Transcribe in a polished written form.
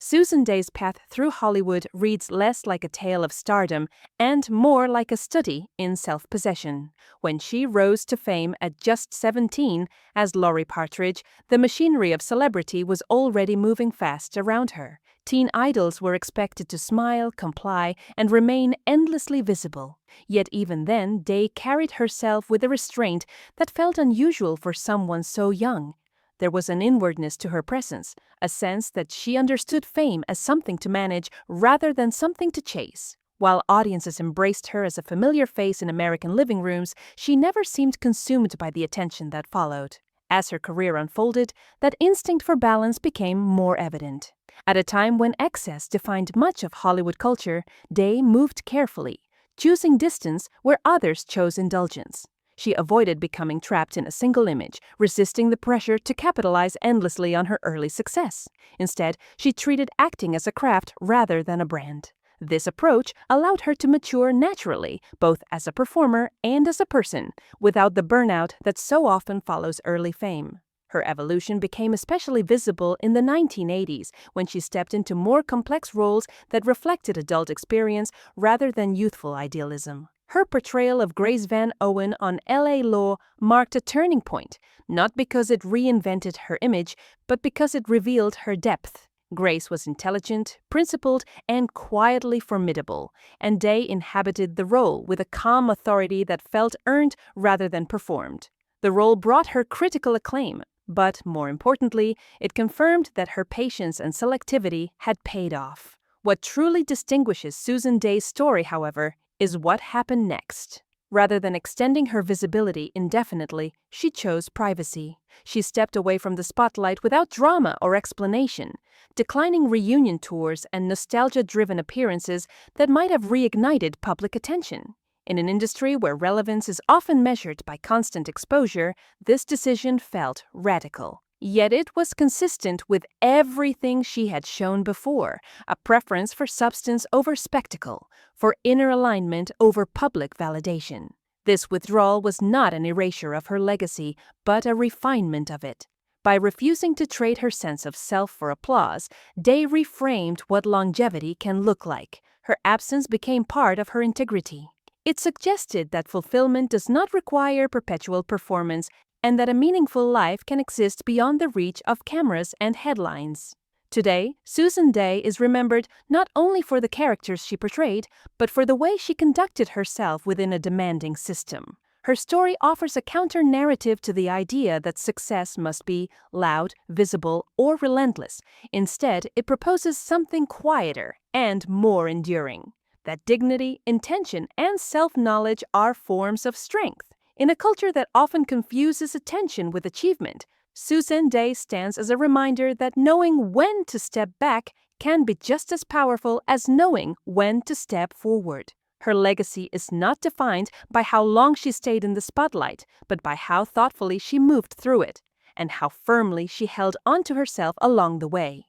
Susan Day's path through Hollywood reads less like a tale of stardom and more like a study in self-possession. When she rose to fame at just 17 as Laurie Partridge, the machinery of celebrity was already moving fast around her. Teen idols were expected to smile, comply, and remain endlessly visible. Yet even then, Day carried herself with a restraint that felt unusual for someone so young. There was an inwardness to her presence, a sense that she understood fame as something to manage rather than something to chase. While audiences embraced her as a familiar face in American living rooms, she never seemed consumed by the attention that followed. As her career unfolded, that instinct for balance became more evident. At a time when excess defined much of Hollywood culture, Day moved carefully, choosing distance where others chose indulgence. She avoided becoming trapped in a single image, resisting the pressure to capitalize endlessly on her early success. Instead, she treated acting as a craft rather than a brand. This approach allowed her to mature naturally, both as a performer and as a person, without the burnout that so often follows early fame. Her evolution became especially visible in the 1980s, when she stepped into more complex roles that reflected adult experience rather than youthful idealism. Her portrayal of Grace Van Owen on LA Law marked a turning point, not because it reinvented her image, but because it revealed her depth. Grace was intelligent, principled, and quietly formidable, and Day inhabited the role with a calm authority that felt earned rather than performed. The role brought her critical acclaim, but more importantly, it confirmed that her patience and selectivity had paid off. What truly distinguishes Susan Day's story, however, is what happened next. Rather than extending her visibility indefinitely, she chose privacy. She stepped away from the spotlight without drama or explanation, declining reunion tours and nostalgia-driven appearances that might have reignited public attention. In an industry where relevance is often measured by constant exposure, this decision felt radical. Yet it was consistent with everything she had shown before, a preference for substance over spectacle, for inner alignment over public validation. This withdrawal was not an erasure of her legacy, but a refinement of it. By refusing to trade her sense of self for applause, Day reframed what longevity can look like. Her absence became part of her integrity. It suggested that fulfillment does not require perpetual performance, and that a meaningful life can exist beyond the reach of cameras and headlines. Today, Susan Day is remembered not only for the characters she portrayed, but for the way she conducted herself within a demanding system. Her story offers a counter-narrative to the idea that success must be loud, visible, or relentless. Instead, it proposes something quieter and more enduring. That dignity, intention, and self-knowledge are forms of strength. In a culture that often confuses attention with achievement, Susan Day stands as a reminder that knowing when to step back can be just as powerful as knowing when to step forward. Her legacy is not defined by how long she stayed in the spotlight, but by how thoughtfully she moved through it, and how firmly she held onto herself along the way.